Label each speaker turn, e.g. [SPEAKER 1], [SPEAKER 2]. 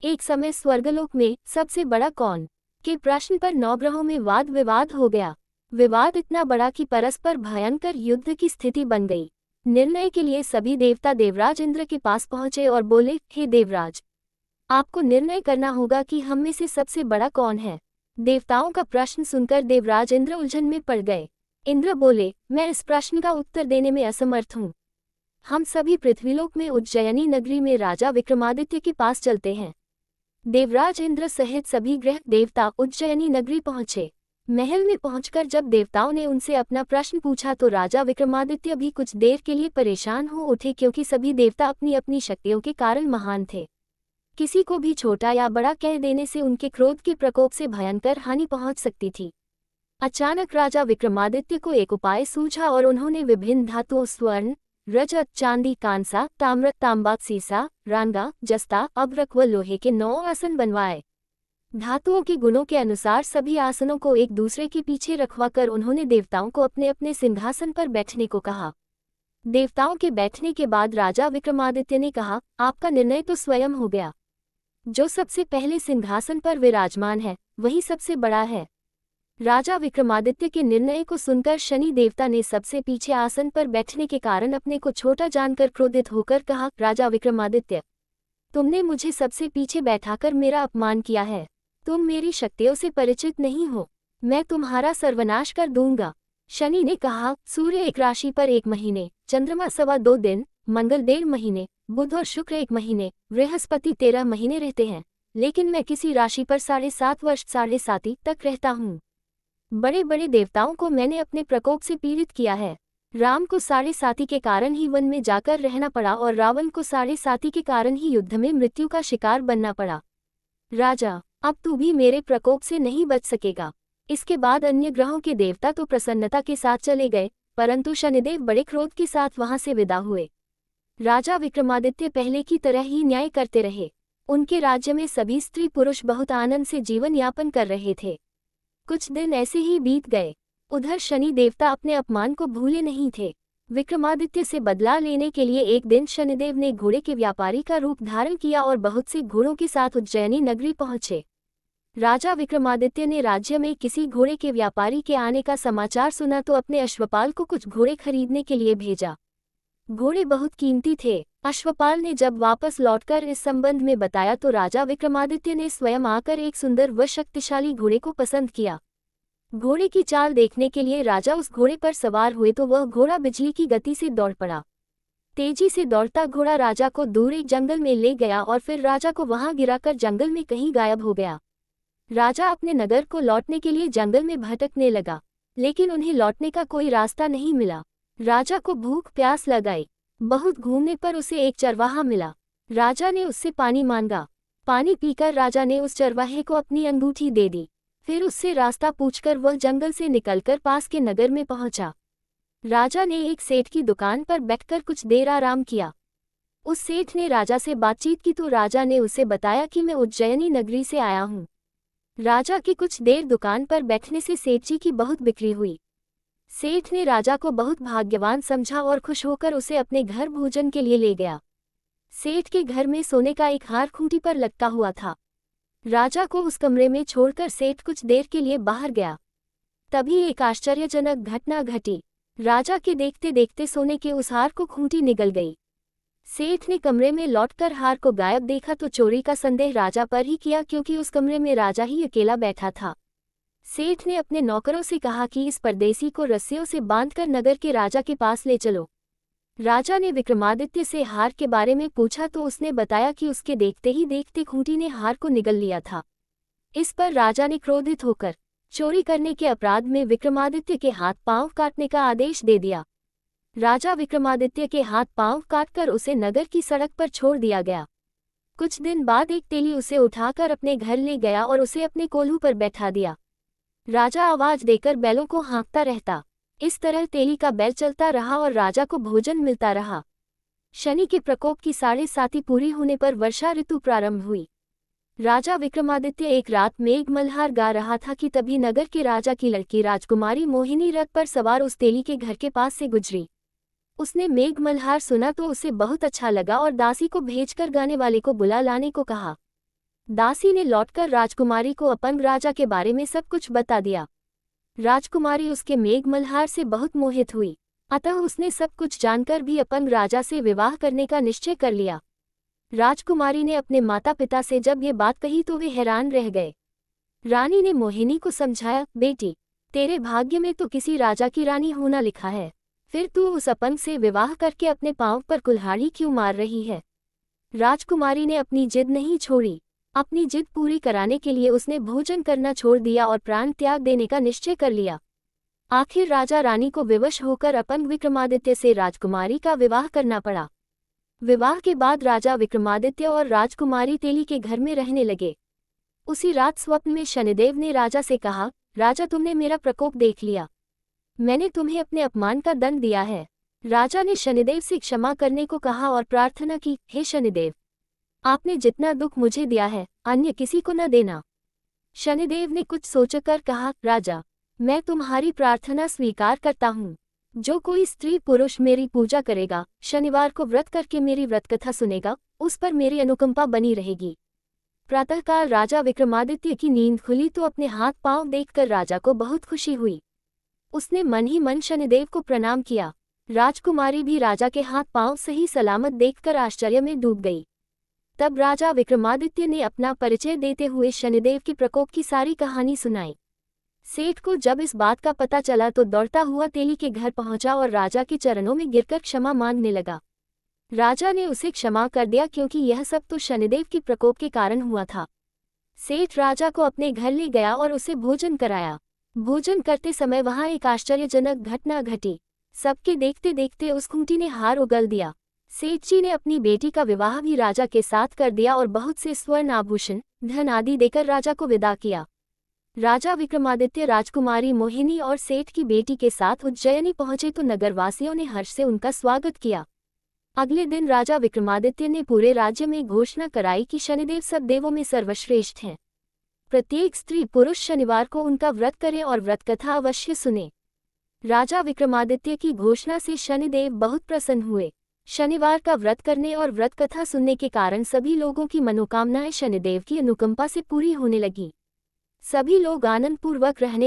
[SPEAKER 1] एक समय स्वर्गलोक में सबसे बड़ा कौन के प्रश्न पर नवग्रहों में वाद विवाद हो गया। विवाद इतना बड़ा कि परस्पर भयंकर युद्ध की स्थिति बन गई। निर्णय के लिए सभी देवता देवराज इंद्र के पास पहुंचे और बोले, हे देवराज, आपको निर्णय करना होगा कि हम में से सबसे बड़ा कौन है। देवताओं का प्रश्न सुनकर देवराज इंद्र उलझन में पड़ गए। इंद्र बोले, मैं इस प्रश्न का उत्तर देने में असमर्थ हूँ। हम सभी पृथ्वीलोक में उज्जयिनी नगरी में राजा विक्रमादित्य के पास चलते हैं। देवराज इंद्र सहित सभी ग्रह देवता उज्जयिनी नगरी पहुंचे। महल में पहुंचकर जब देवताओं ने उनसे अपना प्रश्न पूछा तो राजा विक्रमादित्य भी कुछ देर के लिए परेशान हो उठे, क्योंकि सभी देवता अपनी अपनी शक्तियों के कारण महान थे। किसी को भी छोटा या बड़ा कह देने से उनके क्रोध के प्रकोप से भयंकर हानि पहुंच सकती थी। अचानक राजा विक्रमादित्य को एक उपाय सूझा और उन्होंने विभिन्न धातुओं स्वर्ण, रजत, चांदी, कांसा, ताम्र, तांबा, सीसा, रांगा, जस्ता, अभ्रक व लोहे के 9 आसन बनवाए। धातुओं के गुणों के अनुसार सभी आसनों को एक दूसरे के पीछे रखवाकर उन्होंने देवताओं को अपने अपने सिंहासन पर बैठने को कहा। देवताओं के बैठने के बाद राजा विक्रमादित्य ने कहा, आपका निर्णय तो स्वयं हो गया। जो सबसे पहले सिंहासन पर विराजमान है वही सबसे बड़ा है। राजा विक्रमादित्य के निर्णय को सुनकर शनि देवता ने सबसे पीछे आसन पर बैठने के कारण अपने को छोटा जानकर क्रोधित होकर कहा, राजा विक्रमादित्य, तुमने मुझे सबसे पीछे बैठाकर मेरा अपमान किया है। तुम मेरी शक्तियों से परिचित नहीं हो। मैं तुम्हारा सर्वनाश कर दूंगा। शनि ने कहा, सूर्य एक राशि पर 1 महीने, चंद्रमा 2.25 दिन, मंगल 1.5 महीने, बुध और शुक्र 1 महीने, बृहस्पति 13 महीने रहते हैं, लेकिन मैं किसी राशि पर 7.5 वर्ष 7.5 तक रहता हूँ। बड़े बड़े देवताओं को मैंने अपने प्रकोप से पीड़ित किया है। राम को 7.5 के कारण ही वन में जाकर रहना पड़ा और रावण को 7.5 के कारण ही युद्ध में मृत्यु का शिकार बनना पड़ा। राजा, अब तू भी मेरे प्रकोप से नहीं बच सकेगा। इसके बाद अन्य ग्रहों के देवता तो प्रसन्नता के साथ चले गए, परंतु शनिदेव बड़े क्रोध के साथ वहां से विदा हुए। राजा विक्रमादित्य पहले की तरह ही न्याय करते रहे। उनके राज्य में सभी स्त्री पुरुष बहुत आनंद से जीवन यापन कर रहे थे। कुछ दिन ऐसे ही बीत गए। उधर शनि देवता अपने अपमान को भूले नहीं थे। विक्रमादित्य से बदला लेने के लिए एक दिन शनिदेव ने घोड़े के व्यापारी का रूप धारण किया और बहुत से घोड़ों के साथ उज्जयिनी नगरी पहुंचे। राजा विक्रमादित्य ने राज्य में किसी घोड़े के व्यापारी के आने का समाचार सुना तो अपने अश्वपाल को कुछ घोड़े खरीदने के लिए भेजा। घोड़े बहुत कीमती थे। अश्वपाल ने जब वापस लौटकर इस संबंध में बताया तो राजा विक्रमादित्य ने स्वयं आकर एक सुंदर व शक्तिशाली घोड़े को पसंद किया। घोड़े की चाल देखने के लिए राजा उस घोड़े पर सवार हुए तो वह घोड़ा बिजली की गति से दौड़ पड़ा। तेजी से दौड़ता घोड़ा राजा को दूर एक जंगल में ले गया और फिर राजा को वहां गिराकर जंगल में कहीं गायब हो गया। राजा अपने नगर को लौटने के लिए जंगल में भटकने लगा, लेकिन उन्हें लौटने का कोई रास्ता नहीं मिला। राजा को भूख प्यास लगाई। बहुत घूमने पर उसे एक चरवाहा मिला। राजा ने उससे पानी मांगा। पानी पीकर राजा ने उस चरवाहे को अपनी अंगूठी दे दी। फिर उससे रास्ता पूछकर वह जंगल से निकलकर पास के नगर में पहुंचा। राजा ने एक सेठ की दुकान पर बैठकर कुछ देर आराम किया। उस सेठ ने राजा से बातचीत की तो राजा ने उसे बताया कि मैं उज्जयिनी नगरी से आया हूँ। राजा की कुछ देर दुकान पर बैठने से सेठ जी की बहुत बिक्री हुई। सेठ ने राजा को बहुत भाग्यवान समझा और खुश होकर उसे अपने घर भोजन के लिए ले गया। सेठ के घर में सोने का एक हार खूंटी पर लटका हुआ था। राजा को उस कमरे में छोड़कर सेठ कुछ देर के लिए बाहर गया। तभी एक आश्चर्यजनक घटना घटी। राजा के देखते देखते सोने के उस हार को खूंटी निगल गई। सेठ ने कमरे में लौटकर हार को गायब देखा तो चोरी का संदेह राजा पर ही किया, क्योंकि उस कमरे में राजा ही अकेला बैठा था। सेठ ने अपने नौकरों से कहा कि इस परदेसी को रस्सियों से बांधकर नगर के राजा के पास ले चलो। राजा ने विक्रमादित्य से हार के बारे में पूछा तो उसने बताया कि उसके देखते ही देखते खूंटी ने हार को निगल लिया था। इस पर राजा ने क्रोधित होकर चोरी करने के अपराध में विक्रमादित्य के हाथ पांव काटने का आदेश दे दिया। राजा विक्रमादित्य के हाथ पांव काटकर उसे नगर की सड़क पर छोड़ दिया गया। कुछ दिन बाद एक तेली उसे उठाकर अपने घर ले गया और उसे अपने कोल्हू पर बैठा दिया। राजा आवाज देकर बैलों को हाँकता रहता। इस तरह तेली का बैल चलता रहा और राजा को भोजन मिलता रहा। शनि के प्रकोप की 7.5 पूरी होने पर वर्षा ऋतु प्रारंभ हुई। राजा विक्रमादित्य एक रात मेघ मल्हार गा रहा था कि तभी नगर के राजा की लड़की राजकुमारी मोहिनी रथ पर सवार उस तेली के घर के पास से गुजरी। उसने मेघ मल्हार सुना तो उसे बहुत अच्छा लगा और दासी को भेजकर गाने वाले को बुला लाने को कहा। दासी ने लौटकर राजकुमारी को अपंग राजा के बारे में सब कुछ बता दिया। राजकुमारी उसके मेघ मल्हार से बहुत मोहित हुई, अतः उसने सब कुछ जानकर भी अपंग राजा से विवाह करने का निश्चय कर लिया। राजकुमारी ने अपने माता पिता से जब ये बात कही तो वे हैरान रह गए। रानी ने मोहिनी को समझाया, बेटी, तेरे भाग्य में तो किसी राजा की रानी होना लिखा है, फिर तू उस अपंग से विवाह करके अपने पांव पर कुल्हाड़ी क्यों मार रही है। राजकुमारी ने अपनी जिद नहीं छोड़ी। अपनी जिद पूरी कराने के लिए उसने भोजन करना छोड़ दिया और प्राण त्याग देने का निश्चय कर लिया। आखिर राजा रानी को विवश होकर अपंग विक्रमादित्य से राजकुमारी का विवाह करना पड़ा। विवाह के बाद राजा विक्रमादित्य और राजकुमारी तेली के घर में रहने लगे। उसी रात स्वप्न में शनिदेव ने राजा से कहा, राजा, तुमने मेरा प्रकोप देख लिया, मैंने तुम्हें अपने अपमान का दंड दिया है। राजा ने शनिदेव से क्षमा करने को कहा और प्रार्थना की, हे शनिदेव, आपने जितना दुख मुझे दिया है अन्य किसी को न देना। शनिदेव ने कुछ सोचकर कहा, राजा, मैं तुम्हारी प्रार्थना स्वीकार करता हूँ। जो कोई स्त्री पुरुष मेरी पूजा करेगा, शनिवार को व्रत करके मेरी व्रतकथा सुनेगा, उस पर मेरी अनुकंपा बनी रहेगी। प्रातःकाल राजा विक्रमादित्य की नींद खुली तो अपने हाथ पांव देखकर राजा को बहुत खुशी हुई। उसने मन ही मन शनिदेव को प्रणाम किया। राजकुमारी भी राजा के हाथ पांव सही सलामत देखकर आश्चर्य में डूब गई। तब राजा विक्रमादित्य ने अपना परिचय देते हुए शनिदेव के प्रकोप की सारी कहानी सुनाई। सेठ को जब इस बात का पता चला तो दौड़ता हुआ तेली के घर पहुंचा और राजा के चरणों में गिरकर क्षमा मांगने लगा। राजा ने उसे क्षमा कर दिया क्योंकि यह सब तो शनिदेव के प्रकोप के कारण हुआ था। सेठ राजा को अपने घर ले गया और उसे भोजन कराया। भोजन करते समय वहां एक आश्चर्यजनक घटना घटी। सबके देखते देखते उस खूंटी ने हार उगल दिया। सेठ जी ने अपनी बेटी का विवाह भी राजा के साथ कर दिया और बहुत से स्वर्ण आभूषण, धन आदि देकर राजा को विदा किया। राजा विक्रमादित्य राजकुमारी मोहिनी और सेठ की बेटी के साथ उज्जैनी पहुंचे तो नगरवासियों ने हर्ष से उनका स्वागत किया। अगले दिन राजा विक्रमादित्य ने पूरे राज्य में घोषणा कराई कि शनिदेव सब देवों में सर्वश्रेष्ठ हैं। प्रत्येक स्त्री पुरुष शनिवार को उनका व्रत करे और व्रतकथा अवश्य सुने। राजा विक्रमादित्य की घोषणा से शनिदेव बहुत प्रसन्न हुए। शनिवार का व्रत करने और व्रतकथा सुनने के कारण सभी लोगों की मनोकामनाएं शनिदेव की अनुकंपा से पूरी होने लगी। सभी लोग आनंदपूर्वक रहने